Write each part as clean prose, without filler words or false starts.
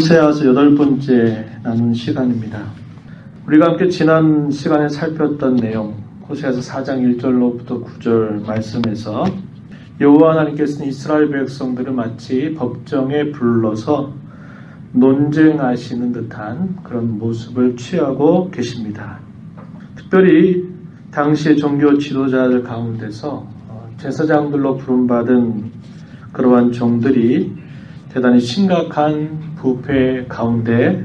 호세아서 8번째 나눈 시간입니다. 우리가 함께 지난 시간에 살폈던 내용, 호세아서 4장 1절로부터 9절 말씀에서 여호와 하나님께서는 이스라엘 백성들을 마치 법정에 불러서 논쟁하시는 듯한 그런 모습을 취하고 계십니다. 특별히 당시의 종교 지도자들 가운데서 제사장들로 부름받은 그러한 종들이 대단히 심각한 부패 가운데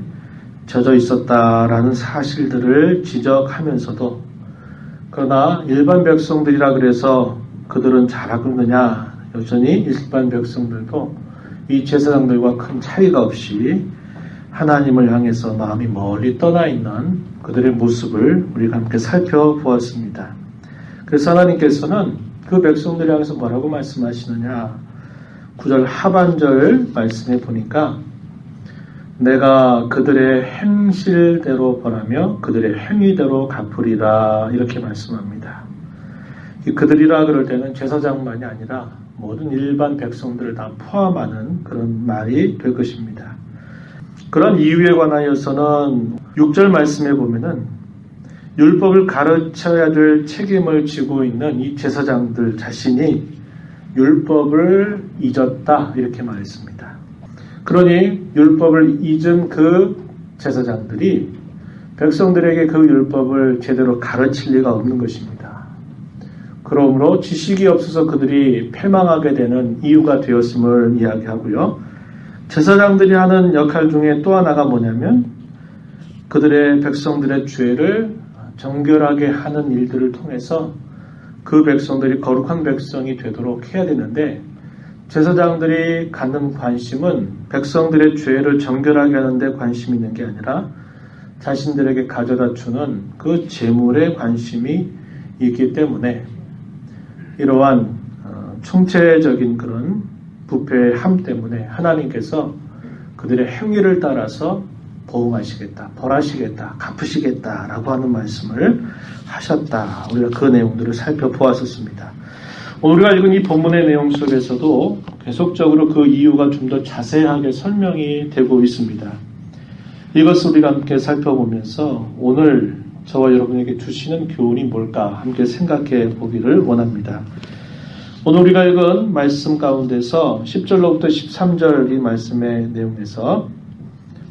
젖어 있었다라는 사실들을 지적하면서도, 그러나 일반 백성들이라 그래서 그들은 잘하고 있느냐, 여전히 일반 백성들도 이 제사장들과 큰 차이가 없이 하나님을 향해서 마음이 멀리 떠나 있는 그들의 모습을 우리가 함께 살펴보았습니다. 그래서 하나님께서는 그 백성들을 향해서 뭐라고 말씀하시느냐, 9절 하반절 말씀에 보니까 내가 그들의 행실대로 벌하며 그들의 행위대로 갚으리라, 이렇게 말씀합니다. 이 그들이라 그럴 때는 제사장만이 아니라 모든 일반 백성들을 다 포함하는 그런 말이 될 것입니다. 그런 이유에 관하여서는 6절 말씀에 보면은 율법을 가르쳐야 될 책임을 지고 있는 이 제사장들 자신이 율법을 잊었다, 이렇게 말했습니다. 그러니 율법을 잊은 그 제사장들이 백성들에게 그 율법을 제대로 가르칠 리가 없는 것입니다. 그러므로 지식이 없어서 그들이 패망하게 되는 이유가 되었음을 이야기하고요. 제사장들이 하는 역할 중에 또 하나가 뭐냐면 그들의 백성들의 죄를 정결하게 하는 일들을 통해서 그 백성들이 거룩한 백성이 되도록 해야 되는데, 제사장들이 갖는 관심은 백성들의 죄를 정결하게 하는 데 관심이 있는 게 아니라 자신들에게 가져다 주는 그 재물에 관심이 있기 때문에 이러한 총체적인 그런 부패함 때문에 하나님께서 그들의 행위를 따라서 보응하시겠다, 벌하시겠다, 갚으시겠다라고 하는 말씀을 하셨다. 우리가 그 내용들을 살펴보았었습니다. 우리가 읽은 이 본문의 내용 속에서도 계속적으로 그 이유가 좀 더 자세하게 설명이 되고 있습니다. 이것을 우리가 함께 살펴보면서 오늘 저와 여러분에게 주시는 교훈이 뭘까 함께 생각해 보기를 원합니다. 오늘 우리가 읽은 말씀 가운데서 10절로부터 13절 이 말씀의 내용에서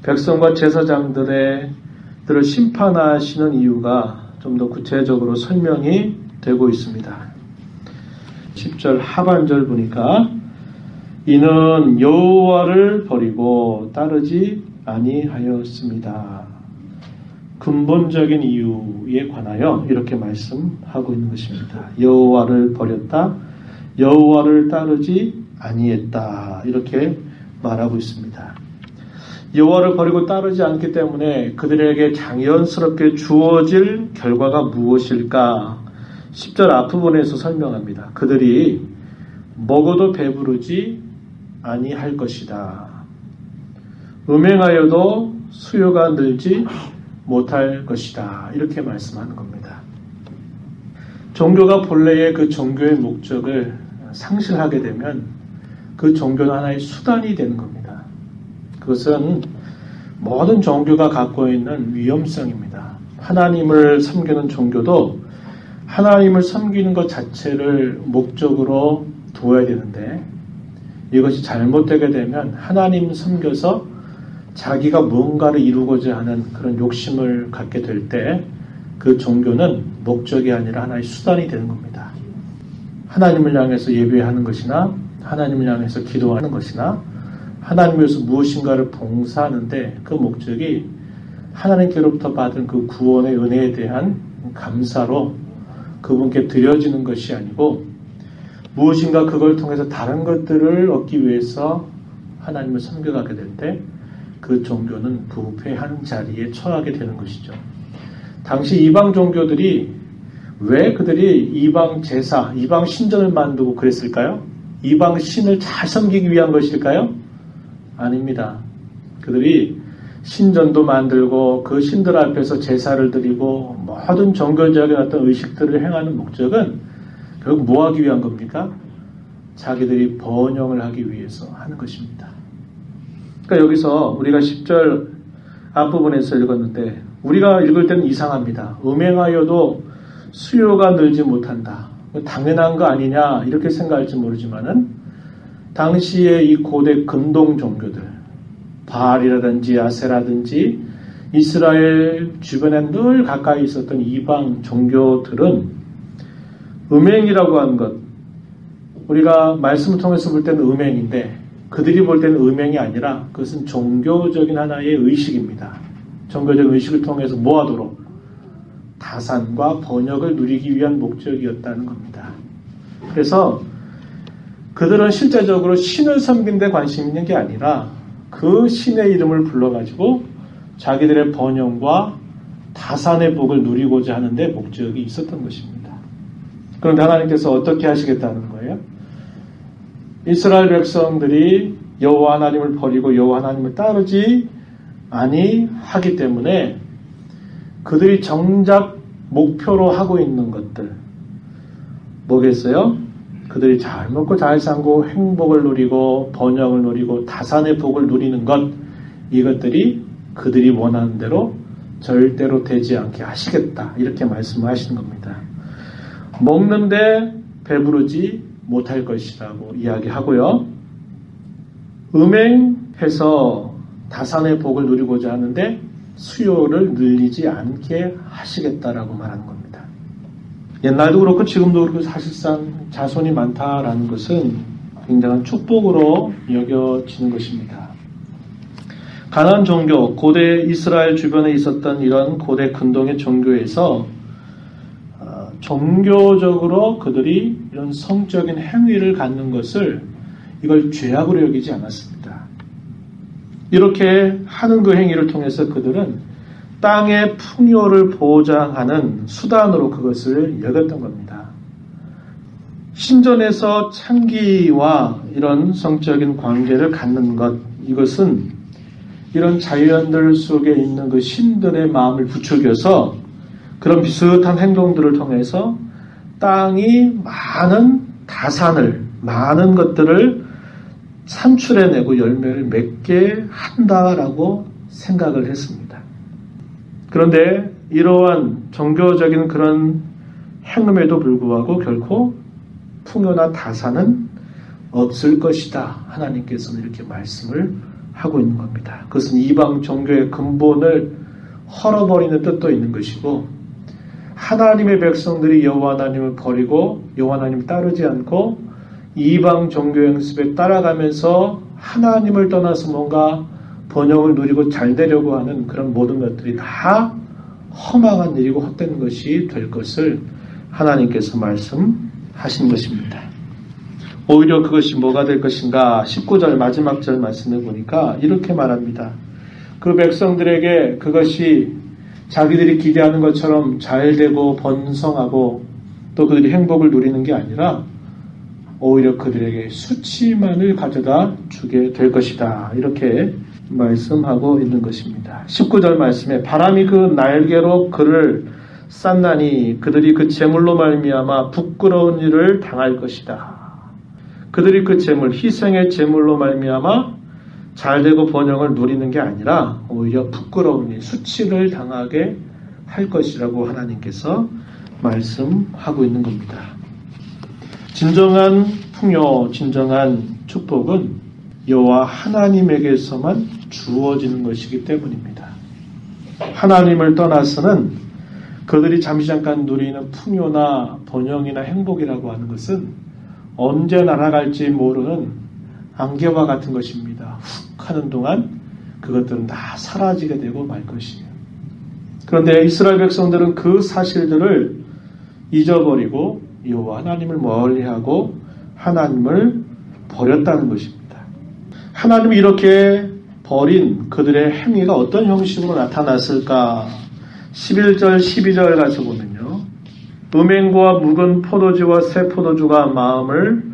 백성과 제사장들을 심판하시는 이유가 좀 더 구체적으로 설명이 되고 있습니다. 10절 하반절 보니까 이는 여호와를 버리고 따르지 아니하였습니다. 근본적인 이유에 관하여 이렇게 말씀하고 있는 것입니다. 여호와를 버렸다, 여호와를 따르지 아니했다, 이렇게 말하고 있습니다. 여호와를 버리고 따르지 않기 때문에 그들에게 자연스럽게 주어질 결과가 무엇일까? 10절 앞부분에서 설명합니다. 그들이 먹어도 배부르지 아니할 것이다. 음행하여도 수요가 늘지 못할 것이다. 이렇게 말씀하는 겁니다. 종교가 본래의 그 종교의 목적을 상실하게 되면 그 종교는 하나의 수단이 되는 겁니다. 그것은 모든 종교가 갖고 있는 위험성입니다. 하나님을 섬기는 종교도 하나님을 섬기는 것 자체를 목적으로 두어야 되는데, 이것이 잘못되게 되면 하나님 섬겨서 자기가 무언가를 이루고자 하는 그런 욕심을 갖게 될 때 그 종교는 목적이 아니라 하나의 수단이 되는 겁니다. 하나님을 향해서 예배하는 것이나 하나님을 향해서 기도하는 것이나 하나님을 위해서 무엇인가를 봉사하는데 그 목적이 하나님께로부터 받은 그 구원의 은혜에 대한 감사로 그분께 드려지는 것이 아니고 무엇인가 그걸 통해서 다른 것들을 얻기 위해서 하나님을 섬겨가게 될 때 그 종교는 부패한 자리에 처하게 되는 것이죠. 당시 이방 종교들이 왜 그들이 이방 제사, 이방 신전을 만들고 그랬을까요? 이방 신을 잘 섬기기 위한 것일까요? 아닙니다. 그들이 신전도 만들고 그 신들 앞에서 제사를 드리고 모든 종교적인 어떤 의식들을 행하는 목적은 결국 뭐 하기 위한 겁니까? 자기들이 번영을 하기 위해서 하는 것입니다. 그러니까 여기서 우리가 10절 앞부분에서 읽었는데 우리가 읽을 때는 이상합니다. 음행하여도 수요가 늘지 못한다. 당연한 거 아니냐 이렇게 생각할지 모르지만은 당시에 이 고대 근동 종교들 바알이라든지 아세라든지 이스라엘 주변에 늘 가까이 있었던 이방 종교들은 음행이라고 하는 것 우리가 말씀을 통해서 볼 때는 음행인데 그들이 볼 때는 음행이 아니라 그것은 종교적인 하나의 의식입니다. 종교적인 의식을 통해서 뭐하도록 다산과 번역을 누리기 위한 목적이었다는 겁니다. 그래서 그들은 실제적으로 신을 섬기는 데 관심 있는 게 아니라 그 신의 이름을 불러가지고 자기들의 번영과 다산의 복을 누리고자 하는데 목적이 있었던 것입니다. 그런데 하나님께서 어떻게 하시겠다는 거예요? 이스라엘 백성들이 여호와 하나님을 버리고 여호와 하나님을 따르지 아니하기 때문에 그들이 정작 목표로 하고 있는 것들 뭐겠어요? 그들이 잘 먹고 잘 살고 행복을 누리고 번영을 누리고 다산의 복을 누리는 것 이것들이 그들이 원하는 대로 절대로 되지 않게 하시겠다 이렇게 말씀하시는 겁니다. 먹는데 배부르지 못할 것이라고 이야기하고요. 음행해서 다산의 복을 누리고자 하는데 수요를 늘리지 않게 하시겠다라고 말하는 겁니다. 옛날도 그렇고 지금도 그렇고 사실상 자손이 많다라는 것은 굉장한 축복으로 여겨지는 것입니다. 가나안 종교, 고대 이스라엘 주변에 있었던 이런 고대 근동의 종교에서 종교적으로 그들이 이런 성적인 행위를 갖는 것을 이걸 죄악으로 여기지 않았습니다. 이렇게 하는 그 행위를 통해서 그들은 땅의 풍요를 보장하는 수단으로 그것을 여겼던 겁니다. 신전에서 창기와 이런 성적인 관계를 갖는 것, 이것은 이런 자연들 속에 있는 그 신들의 마음을 부추겨서 그런 비슷한 행동들을 통해서 땅이 많은 다산을, 많은 것들을 산출해내고 열매를 맺게 한다라고 생각을 했습니다. 그런데 이러한 종교적인 그런 행음에도 불구하고 결코 풍요나 다산은 없을 것이다. 하나님께서는 이렇게 말씀을 하고 있는 겁니다. 그것은 이방 종교의 근본을 헐어버리는 뜻도 있는 것이고 하나님의 백성들이 여호와 하나님을 버리고 여호와 하나님을 따르지 않고 이방 종교 연습에 따라가면서 하나님을 떠나서 뭔가 번영을 누리고 잘 되려고 하는 그런 모든 것들이 다 허망한 일이고 헛된 것이 될 것을 하나님께서 말씀하신 것입니다. 오히려 그것이 뭐가 될 것인가 19절 마지막 절 말씀을 보니까 이렇게 말합니다. 그 백성들에게 그것이 자기들이 기대하는 것처럼 잘되고 번성하고 또 그들이 행복을 누리는 게 아니라 오히려 그들에게 수치만을 가져다 주게 될 것이다. 이렇게 말씀하고 있는 것입니다. 19절 말씀에 바람이 그 날개로 그를 쌌나니 그들이 그 재물로 말미암아 부끄러운 일을 당할 것이다. 그들이 그 재물, 희생의 재물로 말미암아 잘되고 번영을 누리는 게 아니라 오히려 부끄러운 일, 수치를 당하게 할 것이라고 하나님께서 말씀하고 있는 겁니다. 진정한 풍요, 진정한 축복은 여호와 하나님에게서만 주어지는 것이기 때문입니다. 하나님을 떠나서는 그들이 잠시 잠깐 누리는 풍요나 번영이나 행복이라고 하는 것은 언제 날아갈지 모르는 안개와 같은 것입니다. 훅 하는 동안 그것들은 다 사라지게 되고 말 것이에요. 그런데 이스라엘 백성들은 그 사실들을 잊어버리고 여호와 하나님을 멀리하고 하나님을 버렸다는 것입니다. 하나님이 이렇게 버린 그들의 행위가 어떤 형식으로 나타났을까? 11절, 12절 가서 보면요. 음행과 묵은 포도주와 새 포도주가 마음을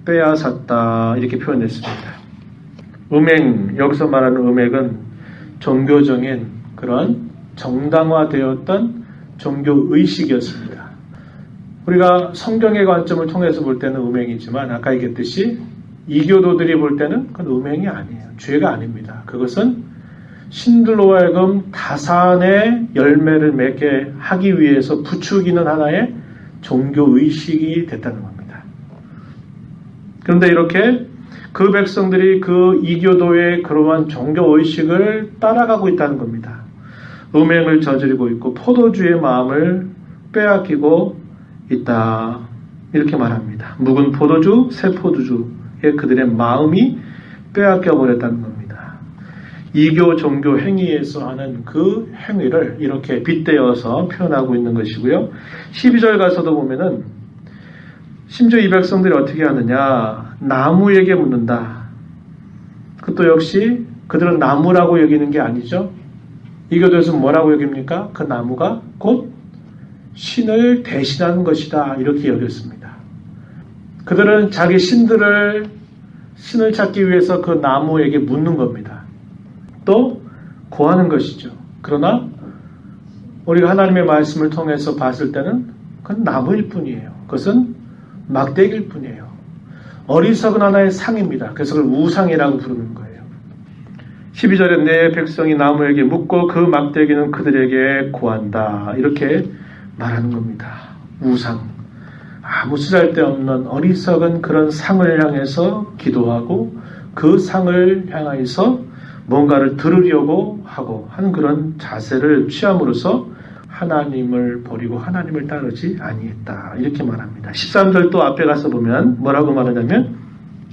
빼앗았다. 이렇게 표현했습니다. 음행, 여기서 말하는 음행은 종교적인 그런 정당화되었던 종교의식이었습니다. 우리가 성경의 관점을 통해서 볼 때는 음행이지만 아까 얘기했듯이 이교도들이 볼 때는 그건 음행이 아니에요. 죄가 아닙니다. 그것은 신들로 하여금 다산의 열매를 맺게 하기 위해서 부추기는 하나의 종교의식이 됐다는 겁니다. 그런데 이렇게 그 백성들이 그 이교도의 그러한 종교의식을 따라가고 있다는 겁니다. 음행을 저지르고 있고 포도주의 마음을 빼앗기고 있다. 이렇게 말합니다. 묵은 포도주, 새 포도주에 그들의 마음이 빼앗겨 버렸다는 겁니다. 이교 종교 행위에서 하는 그 행위를 이렇게 빗대어서 표현하고 있는 것이고요. 12절 가서도 보면은 심지어 이 백성들이 어떻게 하느냐, 나무에게 묻는다. 그것도 역시 그들은 나무라고 여기는 게 아니죠. 이교도에서 뭐라고 여깁니까? 그 나무가 곧 신을 대신하는 것이다. 이렇게 여겼습니다. 그들은 자기 신을 찾기 위해서 그 나무에게 묻는 겁니다. 또 구하는 것이죠. 그러나 우리가 하나님의 말씀을 통해서 봤을 때는 그건 나무일 뿐이에요. 그것은 막대기일 뿐이에요. 어리석은 하나의 상입니다. 그래서 그걸 우상이라고 부르는 거예요. 12절에 내 백성이 나무에게 묻고 그 막대기는 그들에게 구한다. 이렇게 말하는 겁니다. 우상. 아무 쓰잘데없는 어리석은 그런 상을 향해서 기도하고 그 상을 향해서 뭔가를 들으려고 하고 하는 그런 자세를 취함으로써 하나님을 버리고 하나님을 따르지 아니했다. 이렇게 말합니다. 13절 또 앞에 가서 보면 뭐라고 말하냐면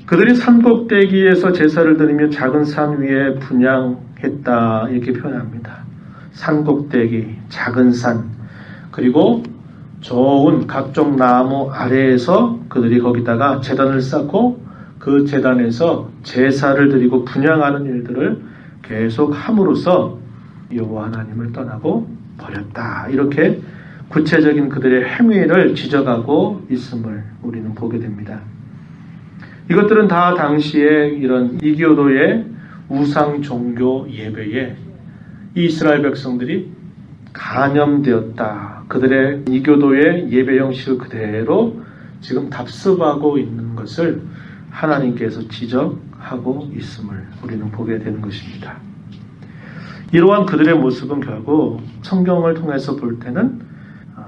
그들이 산꼭대기에서 제사를 드리며 작은 산 위에 분향했다. 이렇게 표현합니다. 산꼭대기, 작은 산, 그리고 좋은 각종 나무 아래에서 그들이 거기다가 제단을 쌓고 그 제단에서 제사를 드리고 분향하는 일들을 계속 함으로써 여호와 하나님을 떠나고 버렸다. 이렇게 구체적인 그들의 행위를 지적하고 있음을 우리는 보게 됩니다. 이것들은 다 당시에 이런 이교도의 우상 종교 예배에 이스라엘 백성들이 간염되었다. 그들의 이교도의 예배 형식을 그대로 지금 답습하고 있는 것을 하나님께서 지적하고 있음을 우리는 보게 되는 것입니다. 이러한 그들의 모습은 결국 성경을 통해서 볼 때는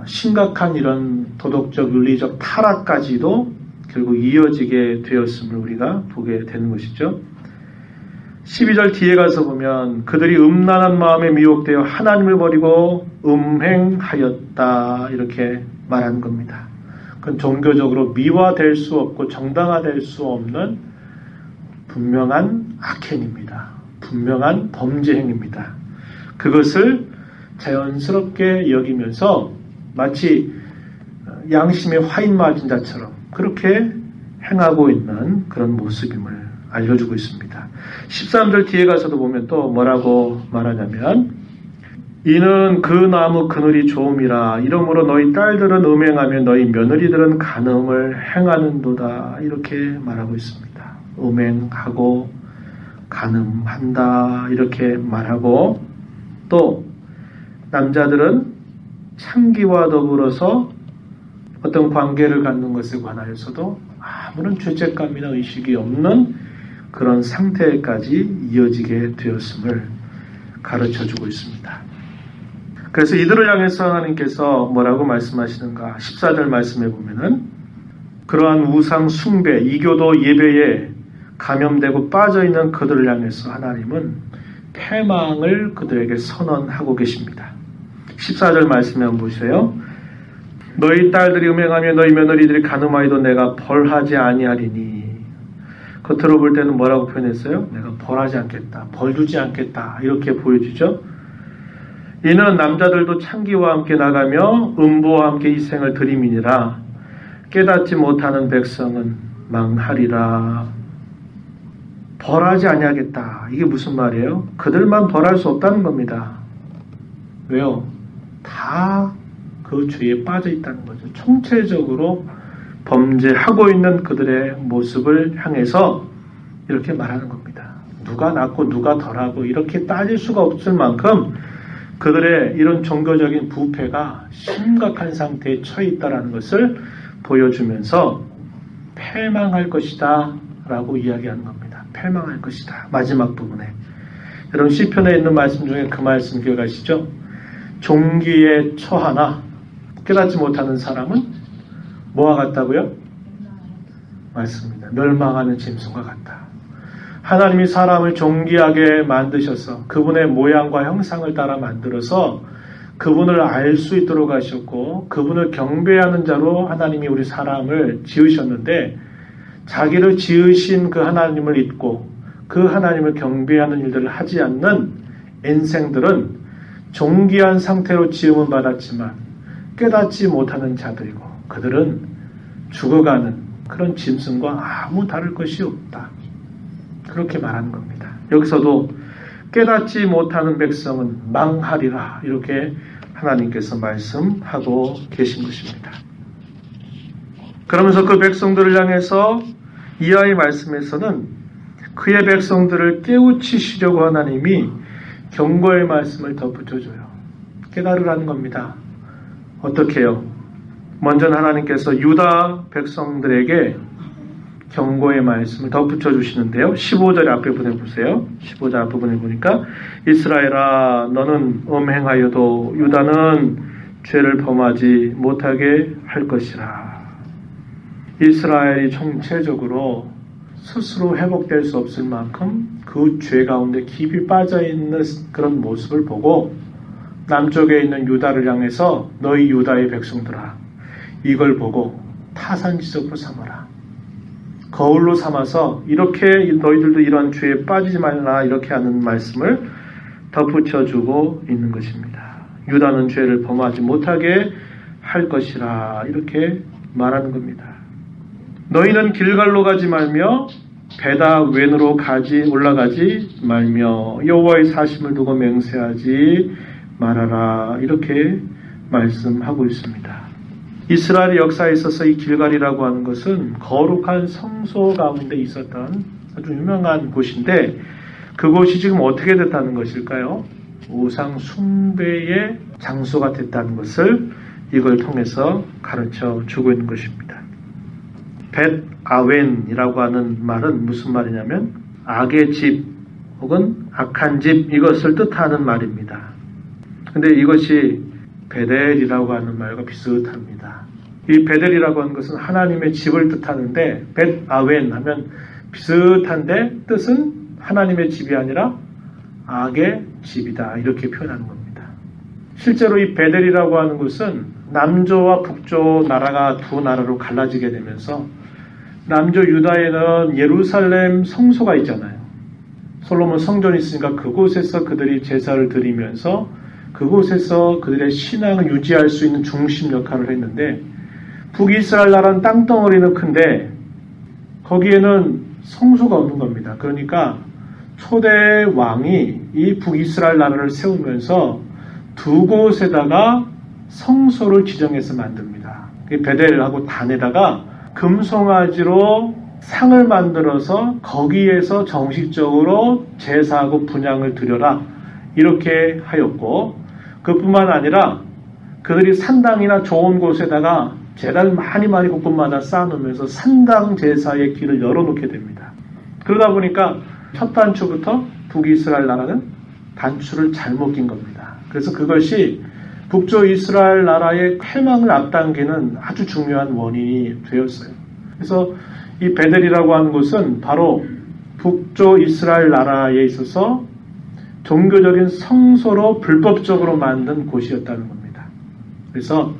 심각한 이런 도덕적, 윤리적 타락까지도 결국 이어지게 되었음을 우리가 보게 되는 것이죠. 12절 뒤에 가서 보면 그들이 음란한 마음에 미혹되어 하나님을 버리고 음행하였다. 이렇게 말하는 겁니다. 그건 종교적으로 미화될 수 없고 정당화될 수 없는 분명한 악행입니다. 분명한 범죄 행위입니다. 그것을 자연스럽게 여기면서 마치 양심에 화인 맞은 자처럼 그렇게 행하고 있는 그런 모습임을 알려주고 있습니다. 13절 뒤에 가서도 보면 또 뭐라고 말하냐면 이는 그 나무 그늘이 좋음이라 이러므로 너희 딸들은 음행하며 너희 며느리들은 간음을 행하는도다. 이렇게 말하고 있습니다. 음행하고 간음한다. 이렇게 말하고 또 남자들은 창기와 더불어서 어떤 관계를 갖는 것에 관하여서도 아무런 죄책감이나 의식이 없는 그런 상태까지 이어지게 되었음을 가르쳐주고 있습니다. 그래서 이들을 향해서 하나님께서 뭐라고 말씀하시는가? 14절 말씀해 보면은 그러한 우상 숭배, 이교도 예배에 감염되고 빠져있는 그들을 향해서 하나님은 패망을 그들에게 선언하고 계십니다. 14절 말씀에 한번 보세요. 너희 딸들이 음행하며 너희 며느리들이 간음하여도 내가 벌하지 아니하리니. 겉으로 볼 때는 뭐라고 표현했어요? 내가 벌하지 않겠다. 벌 주지 않겠다. 이렇게 보여주죠. 이는 남자들도 창기와 함께 나가며 음부와 함께 희생을 드림이니라. 깨닫지 못하는 백성은 망하리라. 벌하지 아니하겠다. 이게 무슨 말이에요? 그들만 벌할 수 없다는 겁니다. 왜요? 다 그 죄에 빠져 있다는 거죠. 총체적으로 범죄하고 있는 그들의 모습을 향해서 이렇게 말하는 겁니다. 누가 낫고 누가 덜하고 이렇게 따질 수가 없을 만큼 그들의 이런 종교적인 부패가 심각한 상태에 처해 있다는 것을 보여주면서 패망할 것이다 라고 이야기하는 겁니다. 패망할 것이다. 마지막 부분에. 여러분 시편에 있는 말씀 중에 그 말씀 기억하시죠? 종기에 처하나 깨닫지 못하는 사람은 뭐와 같다고요? 맞습니다. 멸망하는 짐승과 같다. 하나님이 사람을 존귀하게 만드셔서 그분의 모양과 형상을 따라 만들어서 그분을 알 수 있도록 하셨고 그분을 경배하는 자로 하나님이 우리 사람을 지으셨는데 자기를 지으신 그 하나님을 잊고 그 하나님을 경배하는 일들을 하지 않는 인생들은 존귀한 상태로 지음은 받았지만 깨닫지 못하는 자들이고 그들은 죽어가는 그런 짐승과 아무 다를 것이 없다. 그렇게 말하는 겁니다. 여기서도 깨닫지 못하는 백성은 망하리라 이렇게 하나님께서 말씀하고 계신 것입니다. 그러면서 그 백성들을 향해서 이하의 말씀에서는 그의 백성들을 깨우치시려고 하나님이 경고의 말씀을 덧붙여줘요. 깨달으라는 겁니다. 어떻게 해요? 먼저는 하나님께서 유다 백성들에게 경고의 말씀을 덧붙여 주시는데요. 15절 앞부분에 보세요. 15절 앞부분에 보니까 이스라엘아 너는 음행하여도 유다는 죄를 범하지 못하게 할 것이라. 이스라엘이 총체적으로 스스로 회복될 수 없을 만큼 그 죄 가운데 깊이 빠져있는 그런 모습을 보고 남쪽에 있는 유다를 향해서 너희 유다의 백성들아 이걸 보고 타산지석으로 삼아라. 거울로 삼아서 이렇게 너희들도 이런 죄에 빠지지 말라 이렇게 하는 말씀을 덧붙여주고 있는 것입니다. 유다는 죄를 범하지 못하게 할 것이라 이렇게 말하는 겁니다. 너희는 길갈로 가지 말며 베다웬으로 올라가지 말며 여호와의 사심을 두고 맹세하지 말아라 이렇게 말씀하고 있습니다. 이스라엘의 역사에 있어서 이 길갈이라고 하는 것은 거룩한 성소 가운데 있었던 아주 유명한 곳인데 그곳이 지금 어떻게 됐다는 것일까요? 우상 숭배의 장소가 됐다는 것을 이걸 통해서 가르쳐 주고 있는 것입니다. 벳아웬이라고 하는 말은 무슨 말이냐면 악의 집 혹은 악한 집 이것을 뜻하는 말입니다. 근데 이것이 베델이라고 하는 말과 비슷합니다. 이 베델이라고 하는 것은 하나님의 집을 뜻하는데 벳아웬 하면 비슷한데 뜻은 하나님의 집이 아니라 악의 집이다 이렇게 표현하는 겁니다. 실제로 이 베델이라고 하는 곳은 남조와 북조 나라가 두 나라로 갈라지게 되면서 남조 유다에는 예루살렘 성소가 있잖아요. 솔로몬 성전이 있으니까 그곳에서 그들이 제사를 드리면서 그곳에서 그들의 신앙을 유지할 수 있는 중심 역할을 했는데 북이스라엘 나라는 땅덩어리는 큰데 거기에는 성소가 없는 겁니다. 그러니까 초대 왕이 이 북이스라엘 나라를 세우면서 두 곳에다가 성소를 지정해서 만듭니다. 베델하고 단에다가 금송아지로 상을 만들어서 거기에서 정식적으로 제사하고 분향을 드려라 이렇게 하였고 그뿐만 아니라 그들이 산당이나 좋은 곳에다가 제단을 많이 곳곳마다 쌓아놓으면서 산당 제사의 길을 열어놓게 됩니다. 그러다 보니까 첫 단추부터 북이스라엘 나라는 단추를 잘못 낀 겁니다. 그래서 그것이 북조 이스라엘 나라의 패망을 앞당기는 아주 중요한 원인이 되었어요. 그래서 이 베델이라고 하는 곳은 바로 북조 이스라엘 나라에 있어서 종교적인 성소로 불법적으로 만든 곳이었다는 겁니다. 그래서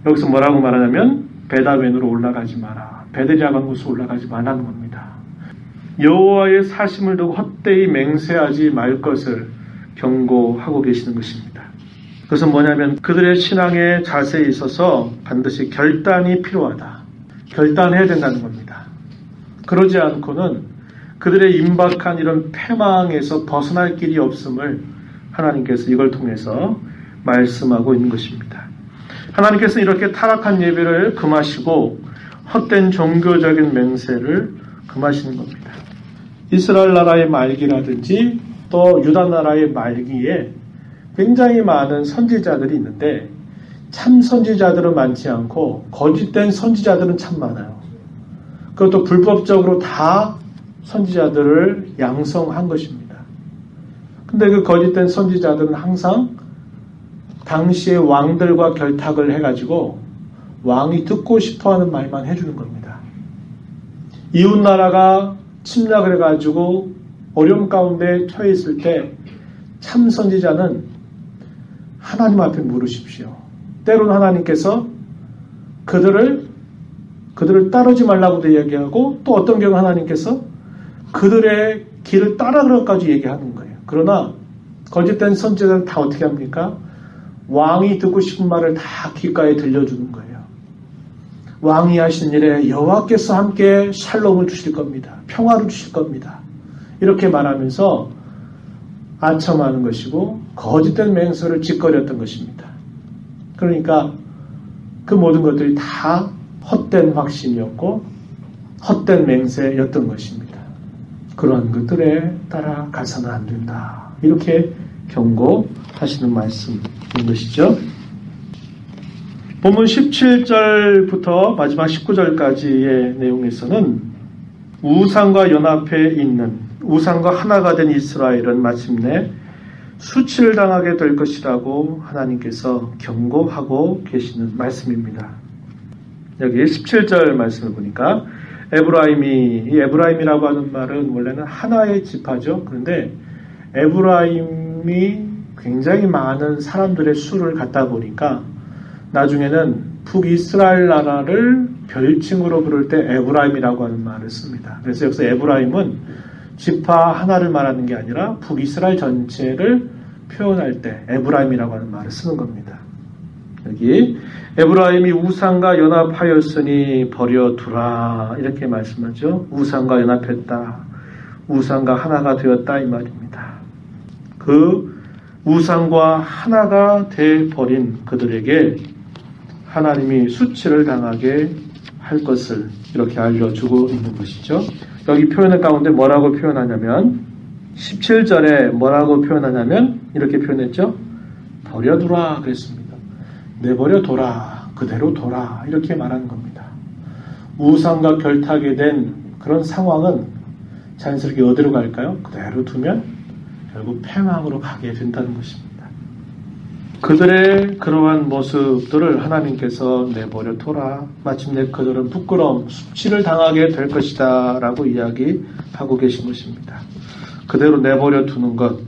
여기서 뭐라고 말하냐면 베다웬으로 올라가지 마라. 베델이라고 하는 곳으로 올라가지 말라는 겁니다. 여호와의 사심을 두고 헛되이 맹세하지 말 것을 경고하고 계시는 것입니다. 그것은 뭐냐면 그들의 신앙의 자세에 있어서 반드시 결단이 필요하다. 결단해야 된다는 겁니다. 그러지 않고는 그들의 임박한 이런 패망에서 벗어날 길이 없음을 하나님께서 이걸 통해서 말씀하고 있는 것입니다. 하나님께서 이렇게 타락한 예배를 금하시고 헛된 종교적인 맹세를 금하시는 겁니다. 이스라엘 나라의 말기라든지 또 유다 나라의 말기에 굉장히 많은 선지자들이 있는데 참 선지자들은 많지 않고 거짓된 선지자들은 참 많아요. 그것도 불법적으로 다 선지자들을 양성한 것입니다. 근데 그 거짓된 선지자들은 항상 당시의 왕들과 결탁을 해가지고 왕이 듣고 싶어하는 말만 해주는 겁니다. 이웃나라가 침략을 해가지고 어려움 가운데 처해 있을 때 참 선지자는 하나님 앞에 물으십시오. 때로는 하나님께서 그들을 따르지 말라고도 얘기하고, 또 어떤 경우 하나님께서 그들의 길을 따라가라고까지 얘기하는 거예요. 그러나 거짓된 선지자는 다 어떻게 합니까? 왕이 듣고 싶은 말을 다 귓가에 들려주는 거예요. 왕이 하신 일에 여호와께서 함께 샬롬을 주실 겁니다. 평화를 주실 겁니다. 이렇게 말하면서 아첨하는 것이고 거짓된 맹세를 짓거렸던 것입니다. 그러니까 그 모든 것들이 다 헛된 확신이었고 헛된 맹세였던 것입니다. 그러한 것들에 따라가서는 안 된다. 이렇게 경고하시는 말씀인 것이죠. 본문 17절부터 마지막 19절까지의 내용에서는 우상과 연합해 있는, 우상과 하나가 된 이스라엘은 마침내 수치를 당하게 될 것이라고 하나님께서 경고하고 계시는 말씀입니다. 여기 17절 말씀을 보니까 이 에브라임이라고 하는 말은 원래는 하나의 지파죠. 그런데 에브라임이 굉장히 많은 사람들의 수를 갖다 보니까 나중에는 북이스라엘 나라를 별칭으로 부를 때 에브라임이라고 하는 말을 씁니다. 그래서 여기서 에브라임은 지파 하나를 말하는 게 아니라 북이스라엘 전체를 표현할 때 에브라임이라고 하는 말을 쓰는 겁니다. 여기 에브라임이 우상과 연합하였으니 버려두라 이렇게 말씀하죠. 우상과 연합했다. 우상과 하나가 되었다 이 말입니다. 그 우상과 하나가 되어버린 그들에게 하나님이 수치를 당하게 할 것을 이렇게 알려주고 있는 것이죠. 여기 표현의 가운데 뭐라고 표현하냐면 17절에 뭐라고 표현하냐면 이렇게 표현했죠. 버려두라 그랬습니다. 내버려둬라. 그대로 둬라. 이렇게 말하는 겁니다. 우상과 결탁이 된 그런 상황은 자연스럽게 어디로 갈까요? 그대로 두면 결국 패망으로 가게 된다는 것입니다. 그들의 그러한 모습들을 하나님께서 내버려둬라. 마침내 그들은 부끄러움, 수치를 당하게 될 것이다 라고 이야기하고 계신 것입니다. 그대로 내버려 두는 것,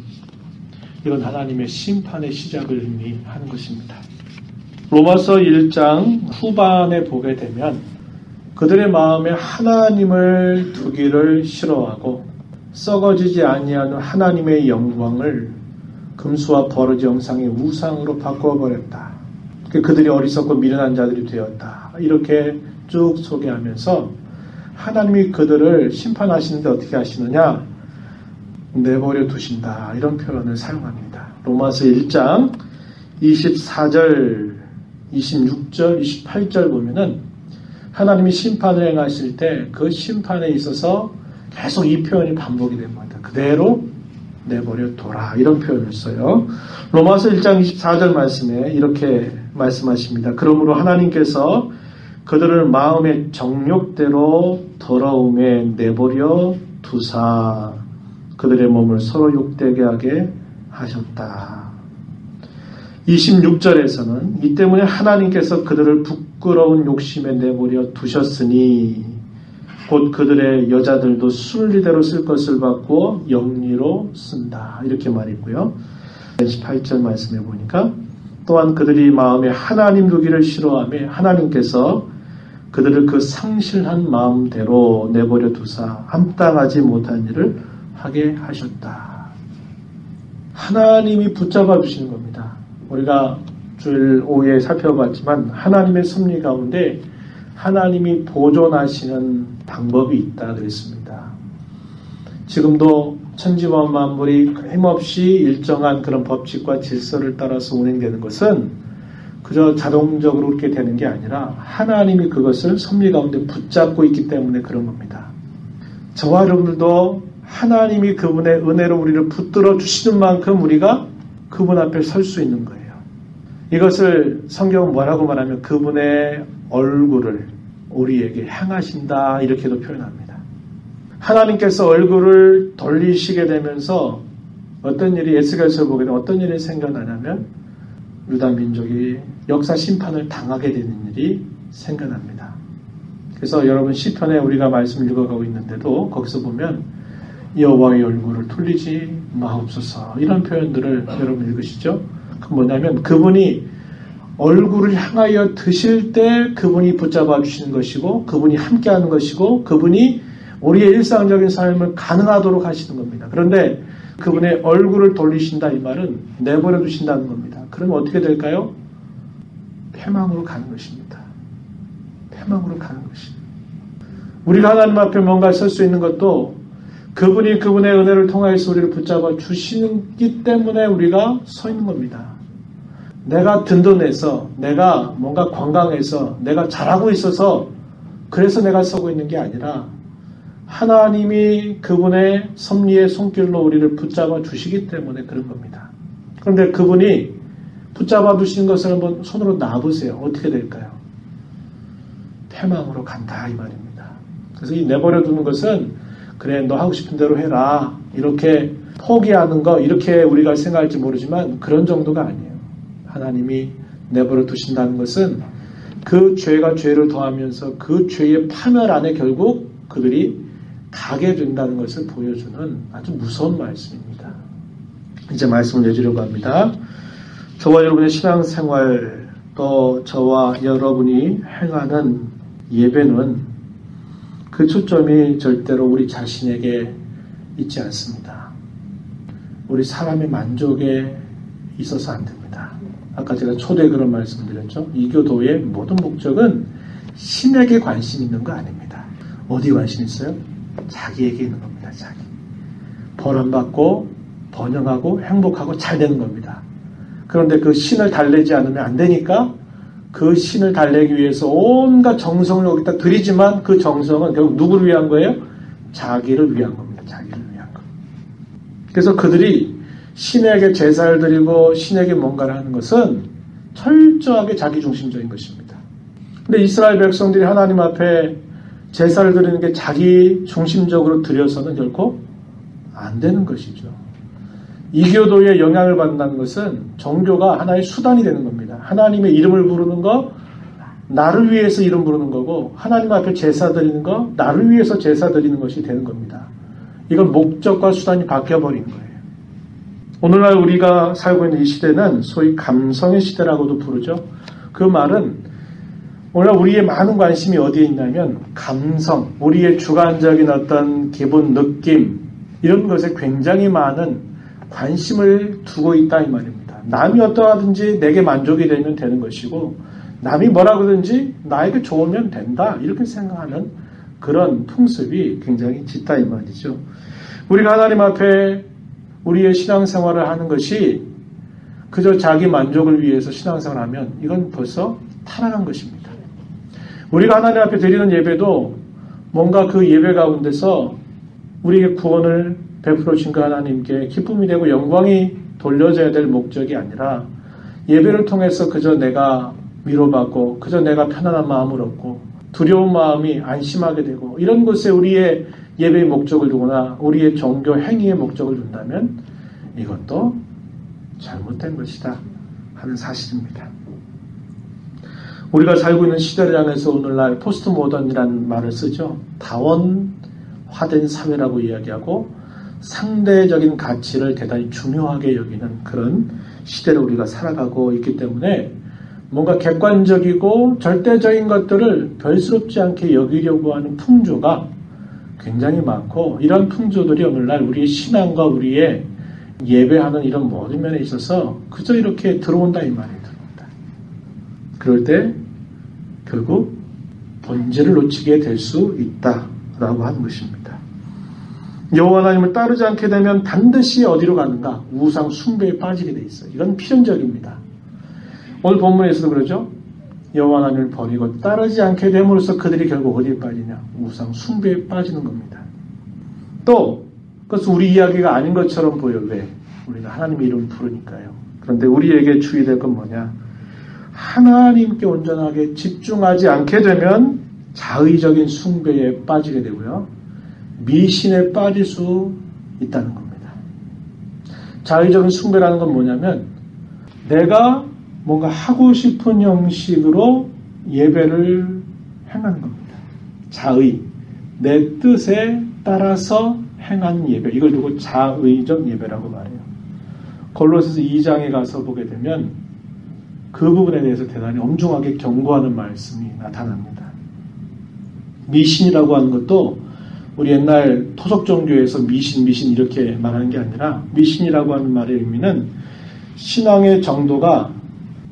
이건 하나님의 심판의 시작을 의미하는 것입니다. 로마서 1장 후반에 보게 되면 그들의 마음에 하나님을 두기를 싫어하고 썩어지지 아니하는 하나님의 영광을 금수와 버러지 형상의 우상으로 바꿔버렸다. 그들이 어리석고 미련한 자들이 되었다. 이렇게 쭉 소개하면서 하나님이 그들을 심판하시는데 어떻게 하시느냐? 내버려 두신다. 이런 표현을 사용합니다. 로마서 1장 24절, 26절, 28절 보면은 하나님이 심판을 행하실 때 그 심판에 있어서 계속 이 표현이 반복이 됩니다. 그대로 내버려 둬라. 이런 표현을 써요. 로마서 1장 24절 말씀에 이렇게 말씀하십니다. 그러므로 하나님께서 그들을 마음의 정욕대로 더러움에 내버려 두사 그들의 몸을 서로 욕되게 하게 하셨다. 26절에서는 이 때문에 하나님께서 그들을 부끄러운 욕심에 내버려 두셨으니 곧 그들의 여자들도 순리대로 쓸 것을 받고 영리로 쓴다. 이렇게 말했고요. 18절 말씀해 보니까 또한 그들이 마음에 하나님 두기를 싫어하며 하나님께서 그들을 그 상실한 마음대로 내버려 두사 합당하지 못한 일을 하게 하셨다. 하나님이 붙잡아 주시는 겁니다. 우리가 주일 오후에 살펴봤지만 하나님의 섭리 가운데 하나님이 보존하시는 방법이 있다 그랬습니다. 지금도 천지와 만물이 힘없이 일정한 그런 법칙과 질서를 따라서 운행되는 것은 그저 자동적으로 그렇게 되는 게 아니라 하나님이 그것을 섭리 가운데 붙잡고 있기 때문에 그런 겁니다. 저와 여러분들도 하나님이 그분의 은혜로 우리를 붙들어 주시는 만큼 우리가 그분 앞에 설 수 있는 거예요. 이것을 성경은 뭐라고 말하면 그분의 얼굴을 우리에게 향하신다 이렇게도 표현합니다. 하나님께서 얼굴을 돌리시게 되면서 어떤 일이 에스겔서를 보게 되면 어떤 일이 생겨나냐면 유다 민족이 역사 심판을 당하게 되는 일이 생겨납니다. 그래서 여러분 시편에 우리가 말씀을 읽어가고 있는데도 거기서 보면 여호와의 얼굴을 돌리지 마옵소서 이런 표현들을 여러분 읽으시죠? 그 뭐냐면 그분이 얼굴을 향하여 드실 때 그분이 붙잡아 주시는 것이고 그분이 함께하는 것이고 그분이 우리의 일상적인 삶을 가능하도록 하시는 겁니다. 그런데 그분의 얼굴을 돌리신다 이 말은 내버려 두신다는 겁니다. 그러면 어떻게 될까요? 패망으로 가는 것입니다. 패망으로 가는 것입니다. 우리가 하나님 앞에 뭔가 설 수 있는 것도 그분이 그분의 은혜를 통하여서 우리를 붙잡아 주시기 때문에 우리가 서 있는 겁니다. 내가 든든해서 내가 뭔가 건강해서 내가 잘하고 있어서 그래서 내가 서고 있는 게 아니라 하나님이 그분의 섭리의 손길로 우리를 붙잡아 주시기 때문에 그런 겁니다. 그런데 그분이 붙잡아 주시는 것을 한번 손으로 놔보세요. 어떻게 될까요? 패망으로 간다 이 말입니다. 그래서 이 내버려 두는 것은 그래 너 하고 싶은 대로 해라 이렇게 포기하는 거 이렇게 우리가 생각할지 모르지만 그런 정도가 아니에요. 하나님이 내버려 두신다는 것은 그 죄가 죄를 더하면서 그 죄의 파멸 안에 결국 그들이 가게 된다는 것을 보여주는 아주 무서운 말씀입니다. 이제 말씀을 내주려고 합니다. 저와 여러분의 신앙생활 또 저와 여러분이 행하는 예배는 그 초점이 절대로 우리 자신에게 있지 않습니다. 우리 사람의 만족에 있어서 안 됩니다. 아까 제가 초대에 그런 말씀드렸죠. 이 교도의 모든 목적은 신에게 관심 있는 거 아닙니다. 어디에 관심 있어요? 자기에게 있는 겁니다. 자기. 벌 안 받고 번영하고 행복하고 잘 되는 겁니다. 그런데 그 신을 달래지 않으면 안 되니까 그 신을 달래기 위해서 온갖 정성을 여기다 들이지만 그 정성은 결국 누구를 위한 거예요? 자기를 위한 겁니다. 자기를 위한 거. 그래서 그들이 신에게 제사를 드리고 신에게 뭔가를 하는 것은 철저하게 자기중심적인 것입니다. 근데 이스라엘 백성들이 하나님 앞에 제사를 드리는 게 자기 중심적으로 드려서는 결코 안 되는 것이죠. 이교도의 영향을 받는다는 것은 종교가 하나의 수단이 되는 겁니다. 하나님의 이름을 부르는 거 나를 위해서 이름 부르는 거고 하나님 앞에 제사 드리는 거 나를 위해서 제사 드리는 것이 되는 겁니다. 이건 목적과 수단이 바뀌어버린 거예요. 오늘날 우리가 살고 있는 이 시대는 소위 감성의 시대라고도 부르죠. 그 말은 오늘날 우리의 많은 관심이 어디에 있냐면 감성, 우리의 주관적인 어떤 기분, 느낌 이런 것에 굉장히 많은 관심을 두고 있다 이 말입니다. 남이 어떠하든지 내게 만족이 되면 되는 것이고 남이 뭐라 그러든지 나에게 좋으면 된다 이렇게 생각하는 그런 풍습이 굉장히 짙다 이 말이죠. 우리가 하나님 앞에 우리의 신앙생활을 하는 것이 그저 자기 만족을 위해서 신앙생활을 하면 이건 벌써 타락한 것입니다. 우리가 하나님 앞에 드리는 예배도 뭔가 그 예배 가운데서 우리에게 구원을 베풀어 주신 그 하나님께 기쁨이 되고 영광이 돌려져야 될 목적이 아니라 예배를 통해서 그저 내가 위로받고 그저 내가 편안한 마음을 얻고 두려운 마음이 안심하게 되고 이런 것에 우리의 예배의 목적을 두거나 우리의 종교 행위의 목적을 둔다면 이것도 잘못된 것이다 하는 사실입니다. 우리가 살고 있는 시대를 향해서 오늘날 포스트 모던이라는 말을 쓰죠. 다원화된 사회라고 이야기하고 상대적인 가치를 대단히 중요하게 여기는 그런 시대를 우리가 살아가고 있기 때문에 뭔가 객관적이고 절대적인 것들을 별스럽지 않게 여기려고 하는 풍조가 굉장히 많고 이런 풍조들이 오늘날 우리의 신앙과 우리의 예배하는 이런 모든 면에 있어서 그저 이렇게 들어온다 이 말이 들어온다. 그럴 때 결국 본질을 놓치게 될 수 있다라고 하는 것입니다. 여호와 하나님을 따르지 않게 되면 반드시 어디로 가는가? 우상 숭배에 빠지게 돼 있어요. 이건 필연적입니다. 오늘 본문에서도 그러죠. 여호와 하나님을 버리고 따르지 않게 됨으로써 그들이 결국 어디에 빠지냐? 우상 숭배에 빠지는 겁니다. 또 그것은 우리 이야기가 아닌 것처럼 보여. 왜? 우리가 하나님의 이름을 부르니까요. 그런데 우리에게 주의될 건 뭐냐? 하나님께 온전하게 집중하지 않게 되면 자의적인 숭배에 빠지게 되고요. 미신에 빠질 수 있다는 겁니다. 자의적인 숭배라는 건 뭐냐면 내가 뭔가 하고 싶은 형식으로 예배를 행하는 겁니다. 자의, 내 뜻에 따라서 행하는 예배, 이걸 두고 자의적 예배라고 말해요. 골로새서 2장에 가서 보게 되면 그 부분에 대해서 대단히 엄중하게 경고하는 말씀이 나타납니다. 미신이라고 하는 것도 우리 옛날 토속종교에서 미신 이렇게 말하는 게 아니라 미신이라고 하는 말의 의미는 신앙의 정도가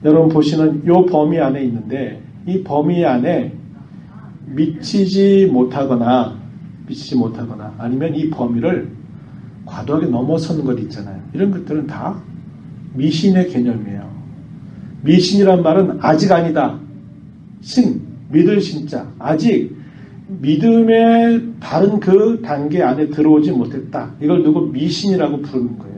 여러분 보시는 이 범위 안에 있는데 이 범위 안에 미치지 못하거나 아니면 이 범위를 과도하게 넘어서는 것 있잖아요. 이런 것들은 다 미신의 개념이에요. 미신이란 말은 아직 아니다. 믿을 신자. 아직 믿음의 바른 그 단계 안에 들어오지 못했다. 이걸 두고 미신이라고 부르는 거예요.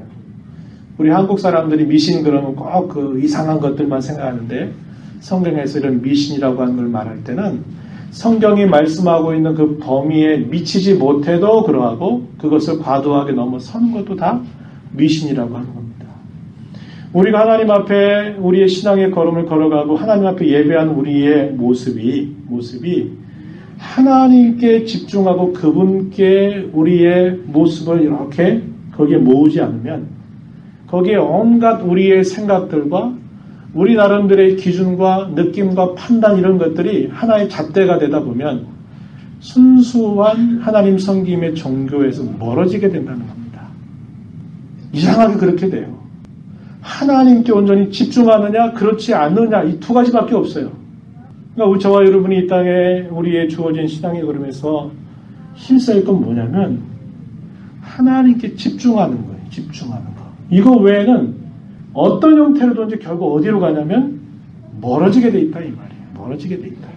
우리 한국 사람들이 미신 그러면 꼭 그 이상한 것들만 생각하는데 성경에서 이런 미신이라고 하는 걸 말할 때는 성경이 말씀하고 있는 그 범위에 미치지 못해도 그러하고 그것을 과도하게 넘어서는 것도 다 미신이라고 하는 겁니다. 우리가 하나님 앞에 우리의 신앙의 걸음을 걸어가고 하나님 앞에 예배하는 우리의 모습이 하나님께 집중하고 그분께 우리의 모습을 이렇게 거기에 모으지 않으면 거기에 온갖 우리의 생각들과 우리 나름대로의 기준과 느낌과 판단 이런 것들이 하나의 잣대가 되다 보면 순수한 하나님 섬김의 종교에서 멀어지게 된다는 겁니다. 이상하게 그렇게 돼요. 하나님께 온전히 집중하느냐 그렇지 않느냐 이 두 가지밖에 없어요. 그러니까 저와 여러분이 이 땅에 우리의 주어진 신앙의 걸음에서 힘쓸 건 뭐냐면 하나님께 집중하는 거예요. 집중하는 거. 이거 외에는 어떤 형태로든지 결국 어디로 가냐면 멀어지게 돼 있다 이 말이에요. 멀어지게 돼 있다.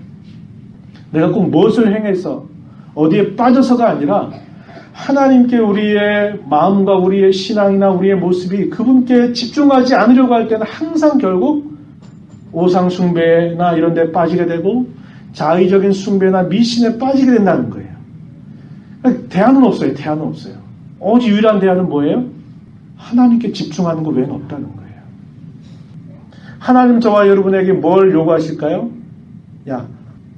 내가 꼭 무엇을 행해서 어디에 빠져서가 아니라 하나님께 우리의 마음과 우리의 신앙이나 우리의 모습이 그분께 집중하지 않으려고 할 때는 항상 결국 오상 숭배나 이런 데 빠지게 되고 자의적인 숭배나 미신에 빠지게 된다는 거예요. 대안은 없어요. 대안은 없어요. 오직 유일한 대안은 뭐예요? 하나님께 집중하는 것 외에는 없다는 거예요. 하나님 저와 여러분에게 뭘 요구하실까요? 야,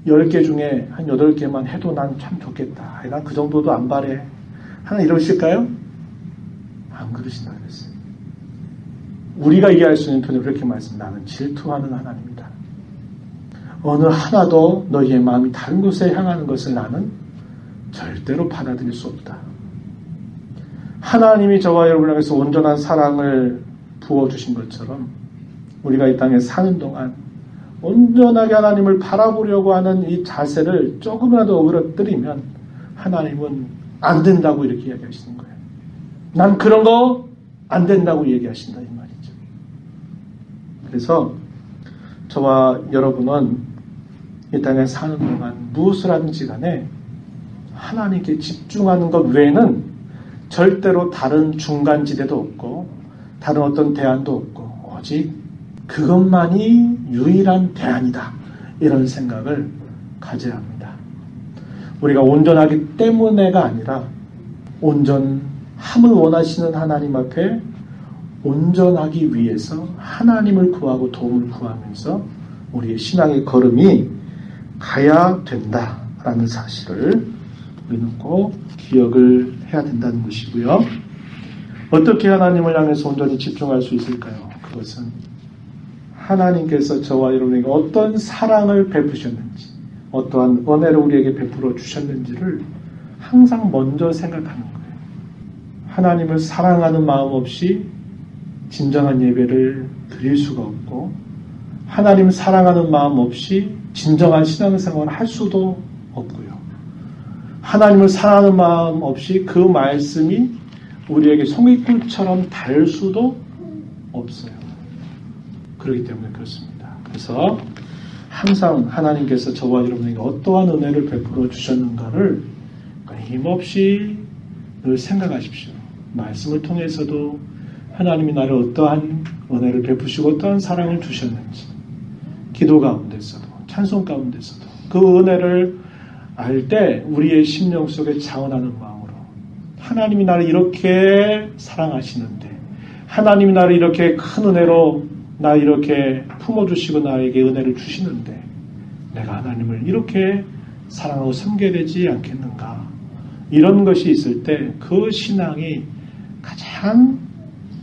10개 중에 한 8개만 해도 난 참 좋겠다. 난 그 정도도 안 바래. 하나 이러실까요? 안 그러신다 그랬어요. 우리가 이해할 수 있는 표현으로 그렇게 말씀합니다. 나는 질투하는 하나님이다. 어느 하나도 너희의 마음이 다른 곳에 향하는 것을 나는 절대로 받아들일 수 없다. 하나님이 저와 여러분에게서 온전한 사랑을 부어주신 것처럼 우리가 이 땅에 사는 동안 온전하게 하나님을 바라보려고 하는 이 자세를 조금이라도 오그라뜨리면 하나님은 안 된다고 이렇게 이야기하시는 거예요. 난 그런 거 안 된다고 얘기하신다 이 말이죠. 그래서 저와 여러분은 이 땅에 사는 동안 무엇을 하든지 간에 하나님께 집중하는 것 외에는 절대로 다른 중간지대도 없고 다른 어떤 대안도 없고 오직 그것만이 유일한 대안이다. 이런 생각을 가져야 합니다. 우리가 온전하기 때문에가 아니라 온전함을 원하시는 하나님 앞에 온전하기 위해서 하나님을 구하고 도움을 구하면서 우리의 신앙의 걸음이 가야 된다라는 사실을 우리는 꼭 기억을 해야 된다는 것이고요. 어떻게 하나님을 향해서 온전히 집중할 수 있을까요? 그것은 하나님께서 저와 여러분에게 어떤 사랑을 베푸셨는지 어떠한 은혜를 우리에게 베풀어 주셨는지를 항상 먼저 생각하는 거예요. 하나님을 사랑하는 마음 없이 진정한 예배를 드릴 수가 없고 하나님을 사랑하는 마음 없이 진정한 신앙생활을 할 수도 없고요. 하나님을 사랑하는 마음 없이 그 말씀이 우리에게 송이꿀처럼 달 수도 없어요. 그렇기 때문에 그렇습니다. 그래서 항상 하나님께서 저와 여러분에게 어떠한 은혜를 베풀어 주셨는가를 힘없이 늘 생각하십시오. 말씀을 통해서도 하나님이 나를 어떠한 은혜를 베푸시고 어떠한 사랑을 주셨는지 기도 가운데서도 찬송 가운데서도 그 은혜를 알 때 우리의 심령 속에 자원하는 마음으로 하나님이 나를 이렇게 사랑하시는데, 하나님이 나를 이렇게 큰 은혜로 나 이렇게 품어주시고 나에게 은혜를 주시는데 내가 하나님을 이렇게 사랑하고 섬겨야 되지 않겠는가, 이런 것이 있을 때 그 신앙이 가장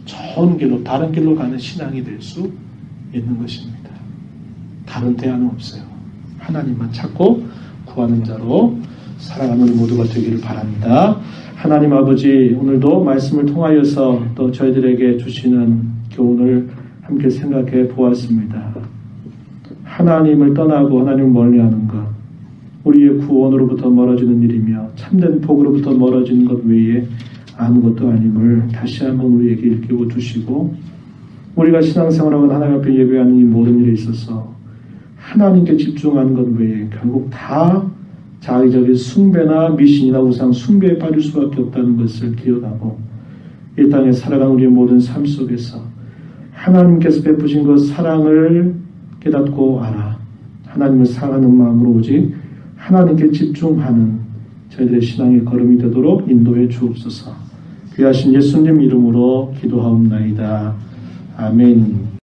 좋은 길로, 바른 길로 가는 신앙이 될 수 있는 것입니다. 다른 대안은 없어요. 하나님만 찾고 구하는 자로 살아가는 우리 모두가 되기를 바랍니다. 하나님 아버지, 오늘도 말씀을 통하여서 또 저희들에게 주시는 교훈을 함께 생각해 보았습니다. 하나님을 떠나고 하나님을 멀리하는 것, 우리의 구원으로부터 멀어지는 일이며 참된 복으로부터 멀어지는 것 외에 아무것도 아님을 다시 한번 우리에게 일깨워 주시고, 우리가 신앙생활하고 하나님 앞에 예배하는 이 모든 일에 있어서 하나님께 집중하는 것 외에 결국 다 자의적인 숭배나 미신이나 우상 숭배에 빠질 수밖에 없다는 것을 기억하고, 이 땅에 살아가는 우리의 모든 삶 속에서 하나님께서 베푸신 그 사랑을 깨닫고 알아 하나님을 사랑하는 마음으로 오직 하나님께 집중하는 저희들의 신앙의 걸음이 되도록 인도해 주옵소서. 귀하신 예수님 이름으로 기도하옵나이다. 아멘.